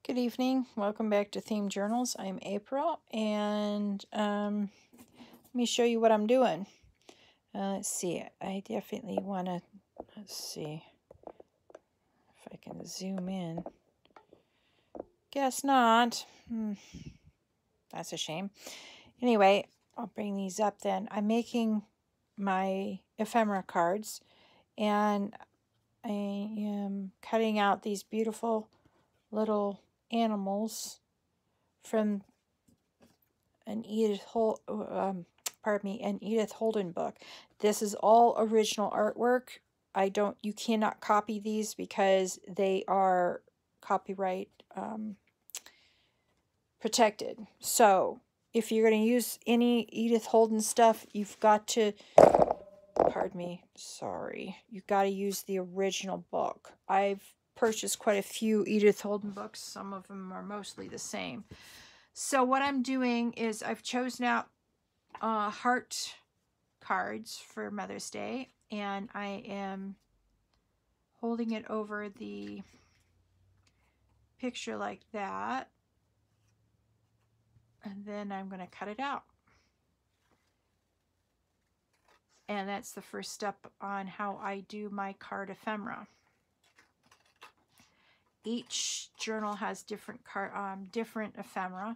Good evening. Welcome back to Theme Journals. I'm April, and let me show you what I'm doing. Let's see. I definitely want to, let's see if I can zoom in. Guess not. That's a shame. Anyway, I'll bring these up then. I'm making my ephemera cards, and I am cutting out these beautiful little animals from an Edith Holden book. This is all original artwork. You cannot copy these because they are copyright protected. So if you're going to use any Edith Holden stuff, you've got to, pardon me, sorry, you've got to use the original book. I've purchased quite a few Edith Holden books. Some of them are mostly the same. So what I'm doing is I've chosen out heart cards for Mother's Day, and I am holding it over the picture like that, and then I'm going to cut it out. And that's the first step on how I do my card ephemera. Each journal has different ephemera.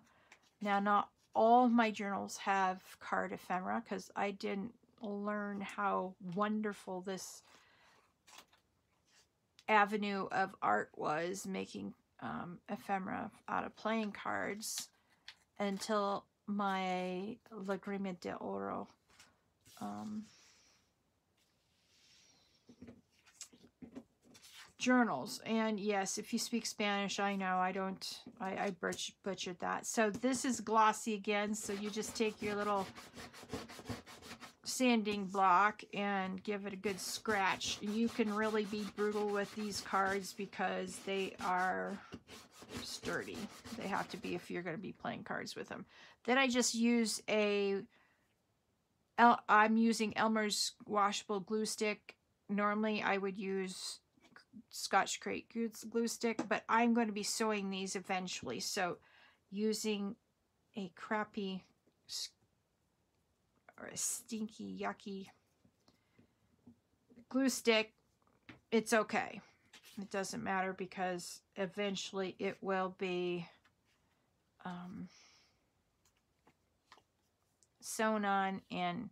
Now, not all of my journals have card ephemera because I didn't learn how wonderful this avenue of art was, making ephemera out of playing cards, until my Lagrima de Oro journals. And yes, if you speak Spanish, I know I butchered that. So this is glossy again, so you just take your little sanding block and give it a good scratch. You can really be brutal with these cards because they are sturdy. They have to be if you're going to be playing cards with them. Then I just use I'm using Elmer's washable glue stick. Normally I would use Scotch Crate glue stick, but I'm going to be sewing these eventually, so using a crappy or a stinky, yucky glue stick, it's okay. It doesn't matter because eventually it will be sewn on and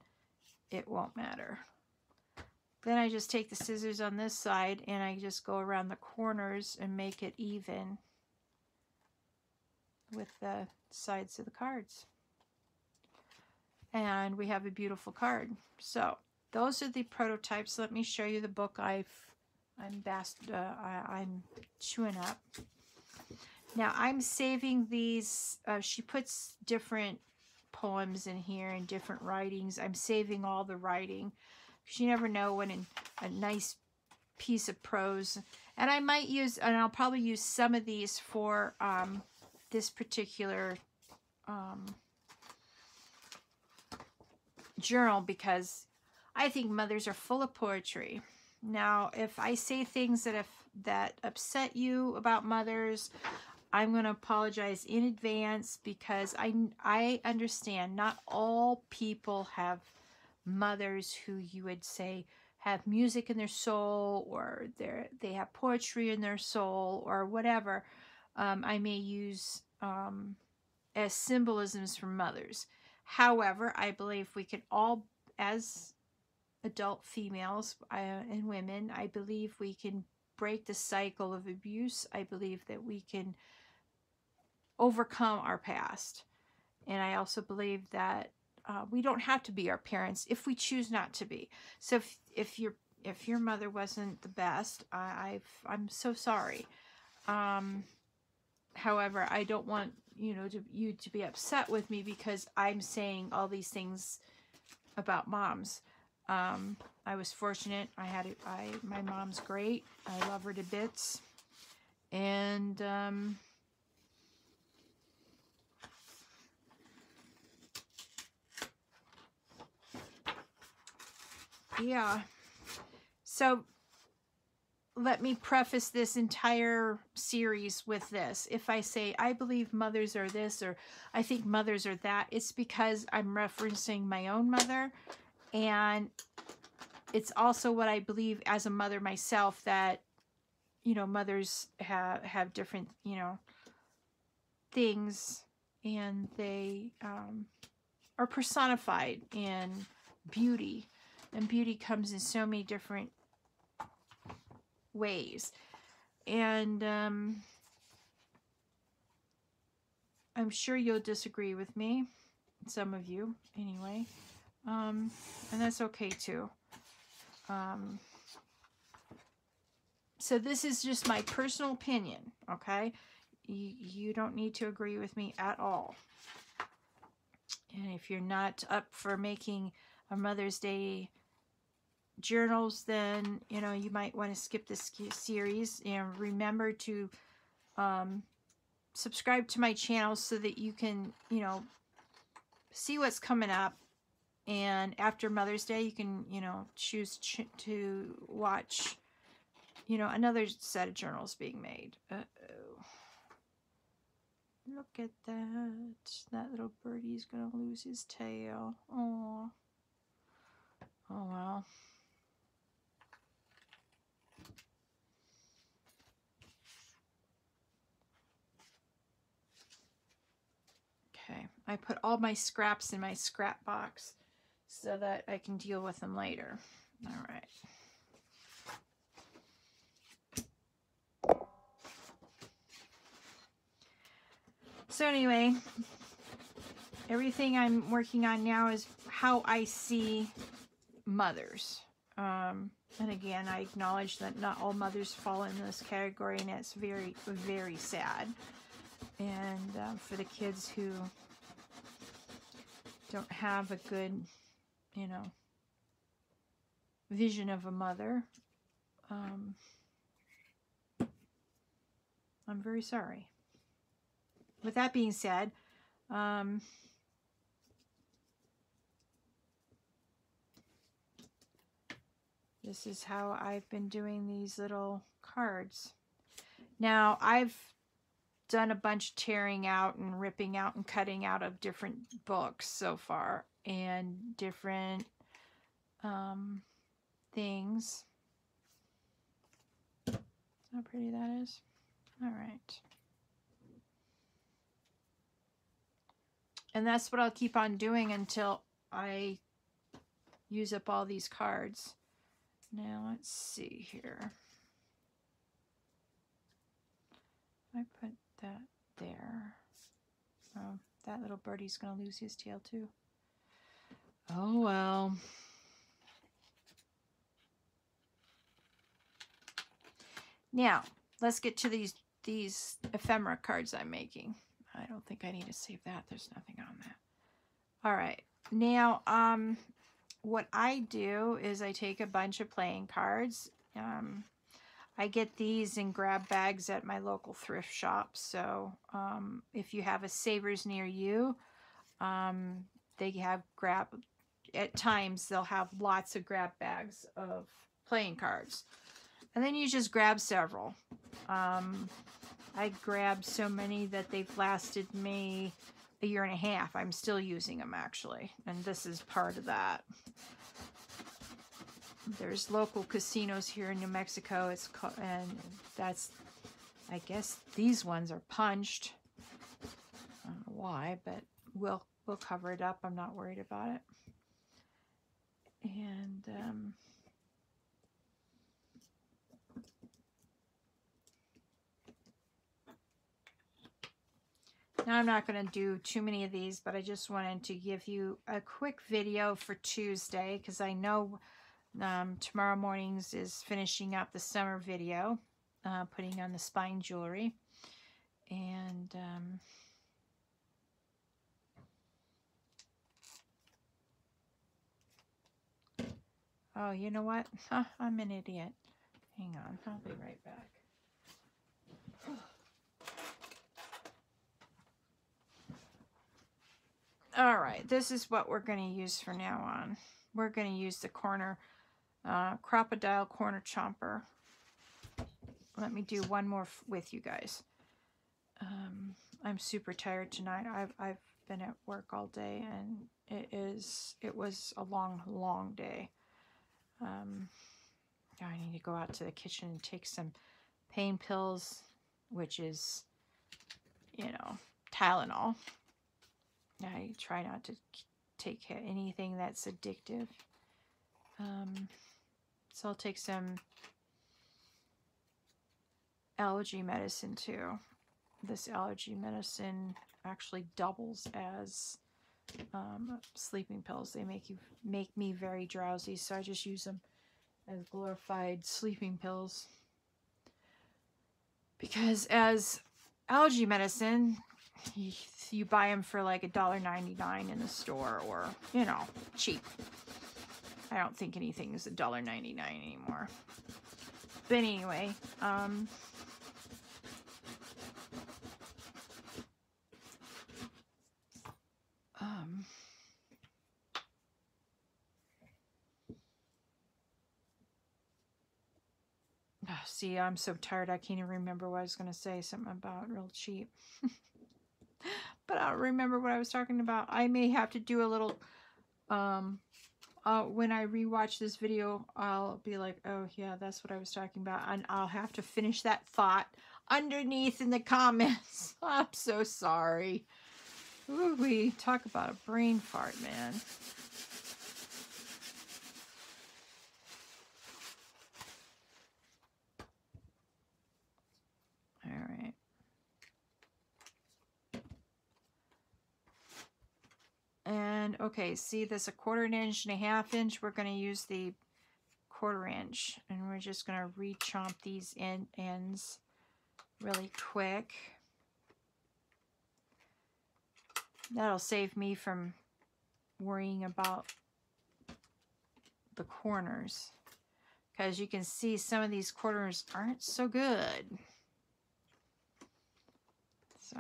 it won't matter. Then I just take the scissors on this side and I just go around the corners and make it even with the sides of the cards. And we have a beautiful card. So those are the prototypes. Let me show you the book I'm chewing up. Now I'm saving these. She puts different poems in here and different writings. I'm saving all the writing. You never know when a nice piece of prose. And I might use, and I'll probably use some of these for this particular journal, because I think mothers are full of poetry. Now, if I say things that upset you about mothers, I'm going to apologize in advance, because I understand not all people have mothers who you would say have music in their soul, or they have poetry in their soul, or whatever. I may use as symbolisms from mothers. However, I believe we can all, as adult females and women, I believe we can break the cycle of abuse. I believe that we can overcome our past. And I also believe that we don't have to be our parents if we choose not to be. So if your mother wasn't the best, I'm so sorry. However, I don't want you to be upset with me because I'm saying all these things about moms. I was fortunate. My mom's great. I love her to bits, and yeah. So let me preface this entire series with this. If I say I believe mothers are this, or I think mothers are that, it's because I'm referencing my own mother, and it's also what I believe as a mother myself, that, you know, mothers have different, you know, things, and they are personified in beauty, and beauty comes in so many different ways. And I'm sure you'll disagree with me, some of you anyway, and that's okay too. So this is just my personal opinion, okay? You don't need to agree with me at all. And if you're not up for making a Mother's Day journals, then, you know, you might want to skip this series. And remember to subscribe to my channel so that you can, you know, see what's coming up. And after Mother's Day, you can, you know, choose to watch, you know, another set of journals being made. Uh-oh. Look at that. That little birdie's going to lose his tail. Oh. Oh, well. Okay. I put all my scraps in my scrap box so that I can deal with them later. All right. So anyway, everything I'm working on now is how I see mothers. And again, I acknowledge that not all mothers fall in this category, and it's very, very sad. And for the kids who don't have a good, you know, vision of a mother, I'm very sorry. With that being said, this is how I've been doing these little cards. Now, I've done a bunch of tearing out and ripping out and cutting out of different books so far, and different things. See how pretty that is? All right. And that's what I'll keep on doing until I use up all these cards. Now, let's see here. I put that there. Oh, that little birdie's going to lose his tail too. Oh, well. Now, let's get to these ephemera cards I'm making. I don't think I need to save that. There's nothing on that. All right. Now, what I do is I take a bunch of playing cards. I get these in grab bags at my local thrift shop. So if you have a Savers near you, they have at times they'll have lots of grab bags of playing cards. And then you just grab several. I grabbed so many that they've lasted me a year and a half. I'm still using them, actually. And this is part of that. There's local casinos here in New Mexico. And that's, I guess these ones are punched. I don't know why, but we'll cover it up. I'm not worried about it. And now I'm not going to do too many of these, but I just wanted to give you a quick video for Tuesday, because I know tomorrow morning's is finishing up the summer video, putting on the spine jewelry. And oh, you know what? I'm an idiot. Hang on, I'll be right back. All right, this is what we're going to use from now on. We're going to use the corner Crocodile corner chomper. Let me do one more with you guys. I'm super tired tonight. I've been at work all day, and it was a long day. I need to go out to the kitchen and take some pain pills, which is, you know, Tylenol. I try not to take anything that's addictive. So I'll take some allergy medicine too. This allergy medicine actually doubles as sleeping pills. They make me very drowsy, so I just use them as glorified sleeping pills. Because as allergy medicine, you buy them for like $1.99 in the store, or, you know, cheap. I don't think anything is $1.99 anymore. But anyway, see, I'm so tired I can't even remember what I was going to say. Something about real cheap. But I don't remember what I was talking about. I may have to do a little, when I rewatch this video, I'll be like, oh yeah, that's what I was talking about. And I'll have to finish that thought underneath in the comments. I'm so sorry. Ooh, we talk about a brain fart, man. All right. And okay, see this, a 1/4 inch and a 1/2 inch. We're going to use the 1/4 inch, and we're just going to re-chomp these ends really quick. That'll save me from worrying about the corners, because you can see some of these corners aren't so good. So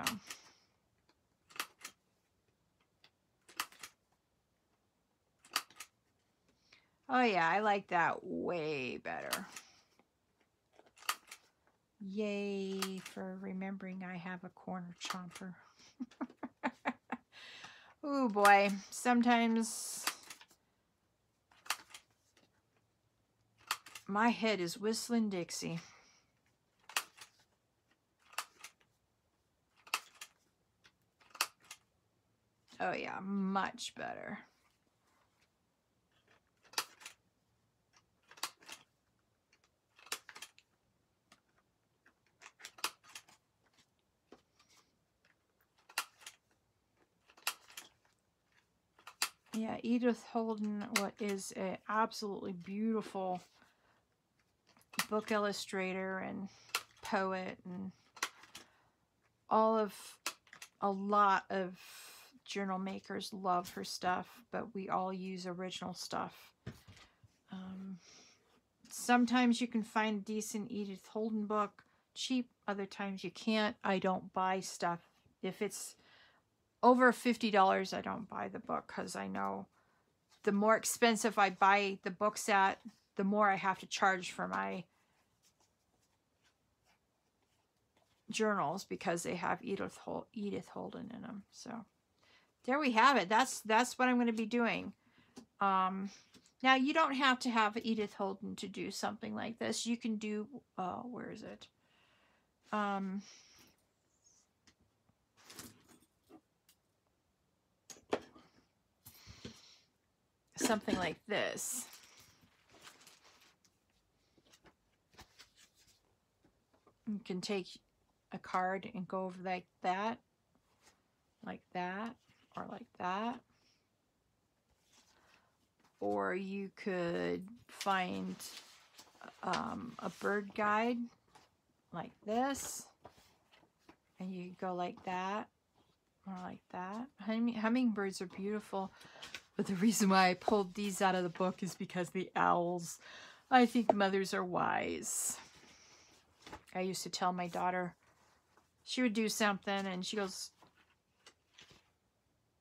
oh yeah, I like that way better. Yay for remembering I have a corner chomper. Oh boy, sometimes my head is whistling Dixie. Oh yeah, much better. Yeah, Edith Holden, what is an absolutely beautiful book illustrator and poet, and a lot of journal makers love her stuff, but we all use original stuff. Sometimes you can find a decent Edith Holden book cheap, other times you can't. I don't buy stuff. If it's over $50, I don't buy the book, because I know the more expensive I buy the books at, the more I have to charge for my journals, because they have Edith Holden in them. So there we have it. That's what I'm going to be doing. Now you don't have to have Edith Holden to do something like this. You can do where is it? Something like this. You can take a card and go over like that, or like that. Or you could find a bird guide like this, and you go like that, or like that. Hummingbirds are beautiful, but the reason why I pulled these out of the book is because the owls. I think mothers are wise. I used to tell my daughter, she would do something and she goes,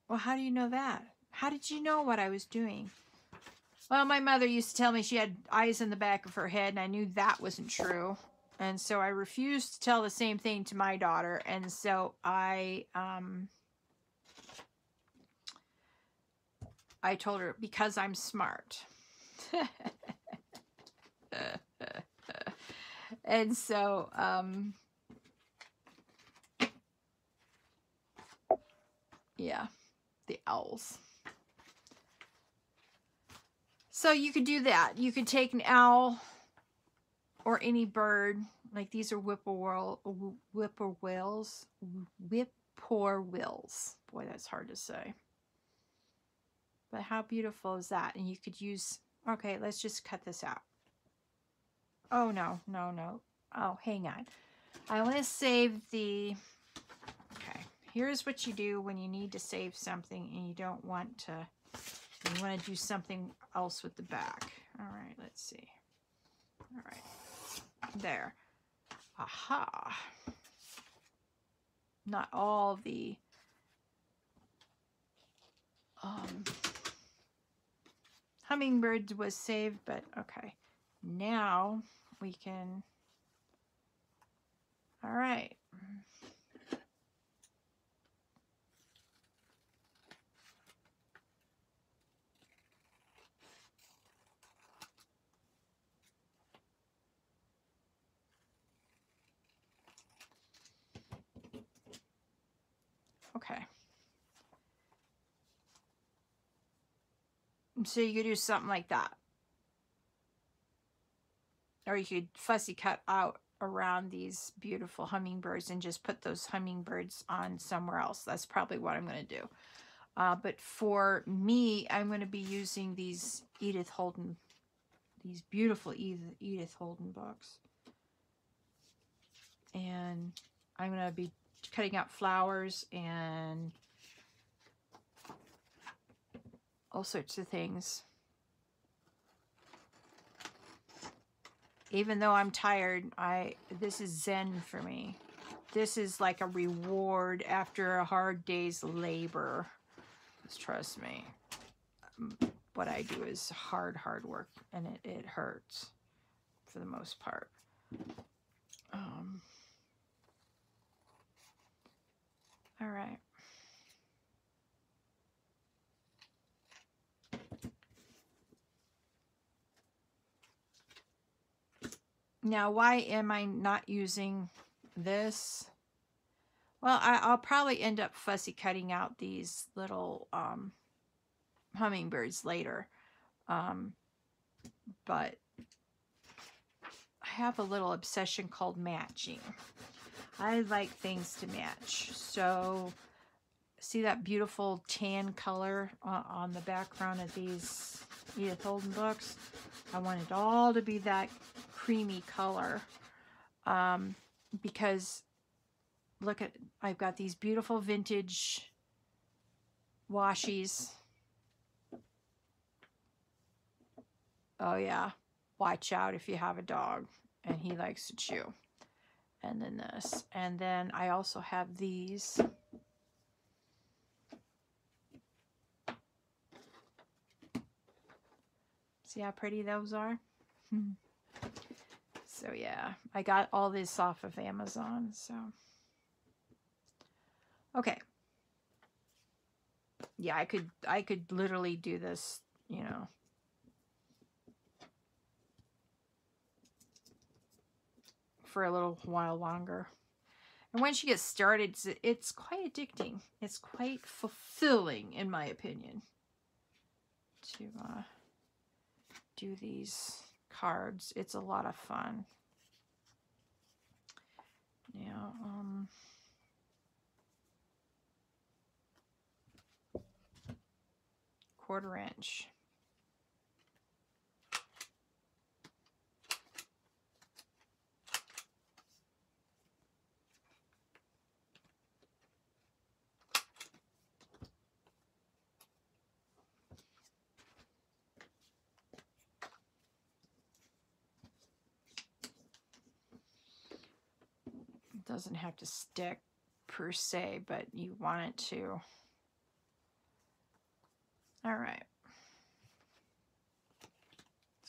well, how do you know that? How did you know what I was doing? Well, my mother used to tell me she had eyes in the back of her head, and I knew that wasn't true. And so I refused to tell the same thing to my daughter. And so I told her, because I'm smart. And so, yeah, the owls. So you could do that. You could take an owl or any bird. Like these are whippoorwills. Whippoorwills. Boy, that's hard to say. But how beautiful is that? And you could use, okay, let's just cut this out. Oh, no. Oh, hang on. I want to save the, okay. Here's what you do when you need to save something and you don't want to, you want to do something else with the back. All right, let's see. All right, there. Aha. Not all the hummingbirds was saved, but okay. Now we can, all right. Okay. So you could do something like that. Or you could fussy cut out around these beautiful hummingbirds and just put those hummingbirds on somewhere else. That's probably what I'm going to do. But for me, I'm going to be using these these beautiful Edith Holden books. And I'm going to be cutting out flowers and all sorts of things. Even though I'm tired, this is zen for me. This is like a reward after a hard day's labor. Just trust me. What I do is hard work, and it hurts for the most part. All right. Now, why am I not using this? Well, I'll probably end up fussy cutting out these little hummingbirds later. But I have a little obsession called matching. I like things to match. So, see that beautiful tan color on the background of these Edith Holden books? I want it all to be that creamy color. Because look at, I've got these beautiful vintage washies. Oh yeah, watch out if you have a dog and he likes to chew. And then this, and then I also have these. See how pretty those are? So yeah, I got all this off of Amazon, so. Okay. Yeah, I could literally do this, you know. For a little while longer. And once you get started, it's quite addicting. It's quite fulfilling, in my opinion, to do these cards. It's a lot of fun. Now, quarter-inch. It doesn't have to stick per se, but you want it to. All right.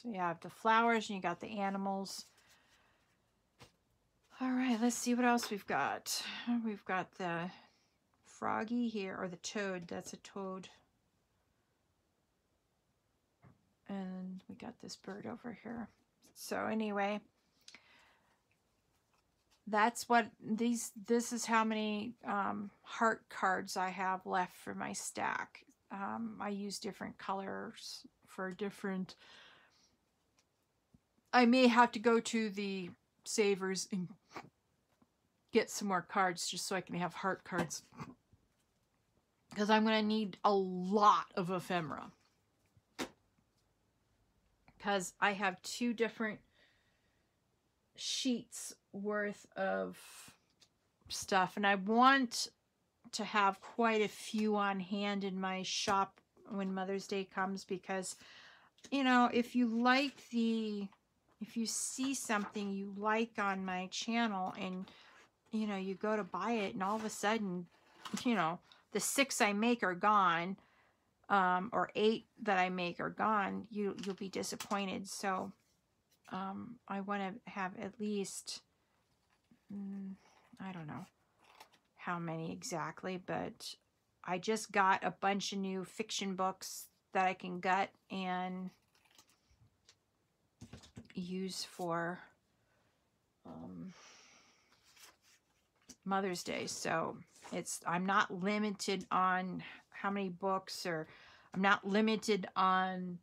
So you have the flowers and you got the animals. All right, let's see what else we've got. We've got the froggy here, or the toad. That's a toad. And we got this bird over here. So anyway, that's what this is how many heart cards I have left for my stack. I use different colors for different. I may have to go to the savers and get some more cards just so I can have heart cards, because I'm going to need a lot of ephemera, because I have 2 different sheets worth of stuff, and I want to have quite a few on hand in my shop when Mother's Day comes, because, you know, if you see something you like on my channel and, you know, you go to buy it and all of a sudden, you know, the 6 I make are gone, or 8 that I make are gone, you'll be disappointed. So I want to have at least, I don't know how many exactly, but I just got a bunch of new fiction books that I can gut and use for Mother's Day. So I'm not limited on how many books, or I'm not limited on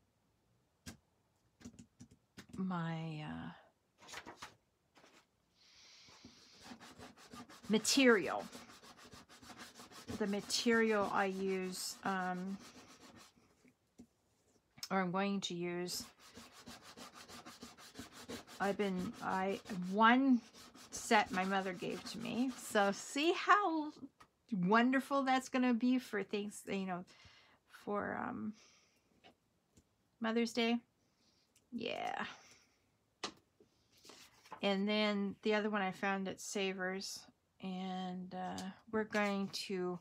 my material. The material I use, or I'm going to use, one set my mother gave to me. So see how wonderful that's going to be for things, you know, for Mother's Day. Yeah. And then the other one I found at Savers, and we're going to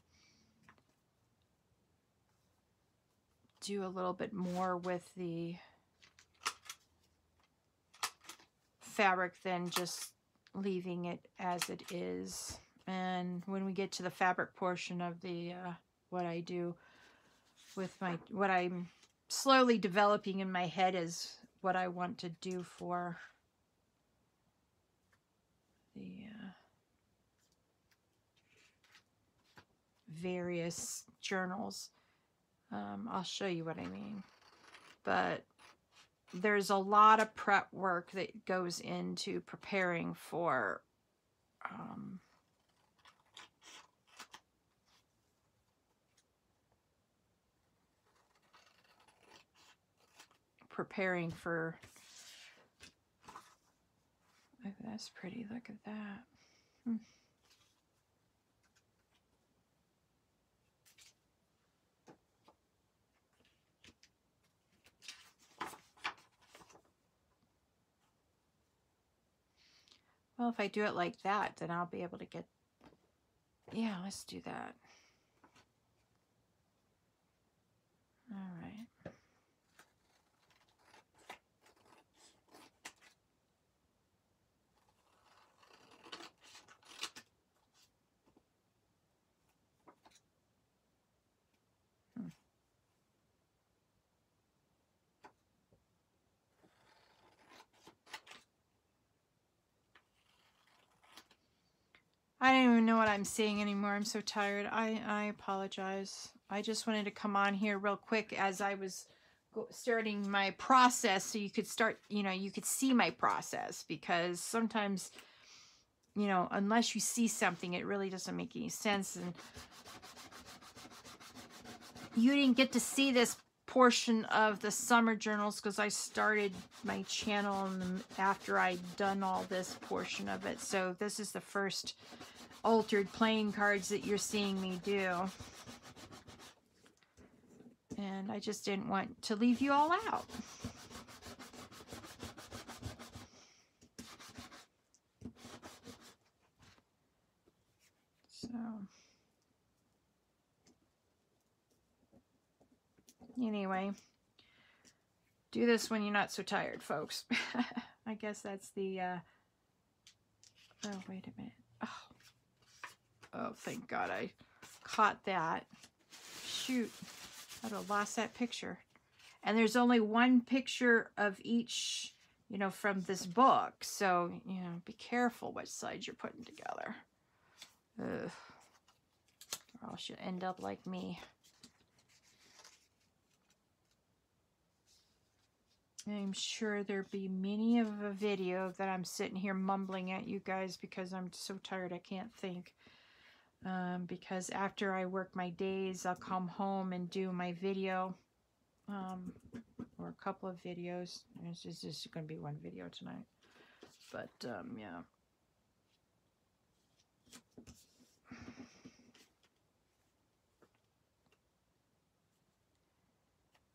do a little bit more with the fabric than just leaving it as it is. And when we get to the fabric portion of the what I do with what I'm slowly developing in my head is what I want to do for the various journals. I'll show you what I mean. But there's a lot of prep work that goes into preparing for oh, that's pretty. Look at that. Well, if I do it like that, then I'll be able to get, yeah, let's do that. All right. I don't even know what I'm saying anymore. I'm so tired. I apologize. I just wanted to come on here real quick as I was starting my process, so you could start, you know, you could see my process, because sometimes, you know, unless you see something, it really doesn't make any sense. And you didn't get to see this portion of the summer journals because I started my channel after I'd done all this portion of it. So this is the first altered playing cards that you're seeing me do. And I just didn't want to leave you all out. So anyway, Do this when you're not so tired, folks. I guess that's the, oh, wait a minute. Oh, thank God I caught that. Shoot, I'd have lost that picture. And there's only one picture of each, you know, from this book. So, you know, be careful which side you're putting together. Ugh. Or else you'll end up like me. I'm sure there'll be many of a video that I'm sitting here mumbling at you guys because I'm so tired I can't think. Because after I work my days, I'll come home and do my video. Or a couple of videos. It's just going to be one video tonight. But, yeah.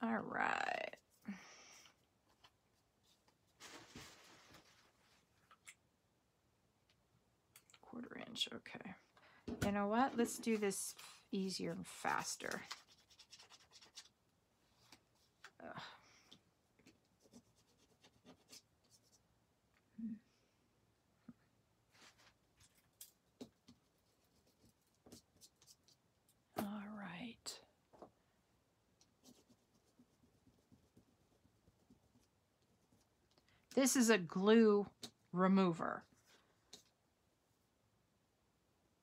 All right. Quarter-inch, okay. You know what? Let's do this easier and faster. Ugh. All right. This is a glue remover.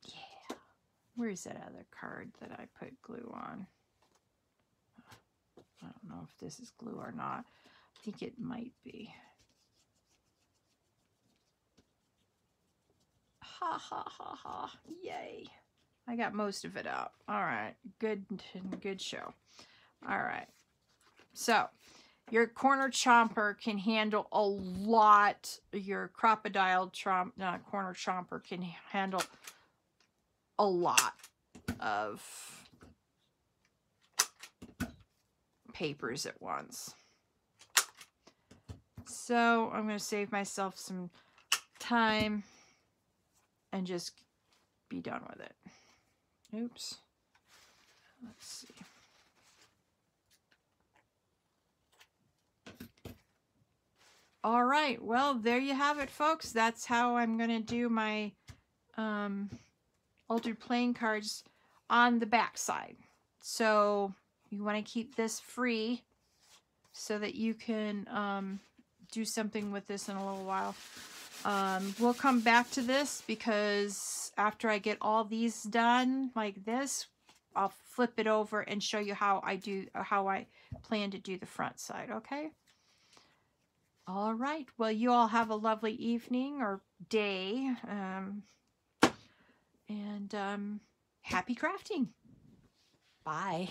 Yeah. Where's that other card that I put glue on? I don't know if this is glue or not. I think it might be. Ha ha ha ha. Yay. I got most of it out. All right. Good show. All right. So your corner chomper can handle a lot. Your corner chomper can handle a lot of papers at once. So I'm going to save myself some time and just be done with it. Oops. Let's see. All right. Well, there you have it, folks. That's how I'm going to do my altered playing cards on the back side. So you want to keep this free so that you can do something with this in a little while. We'll come back to this because after I get all these done like this, I'll flip it over and show you how I plan to do the front side, okay? All right. Well, you all have a lovely evening or day. And happy crafting. Bye.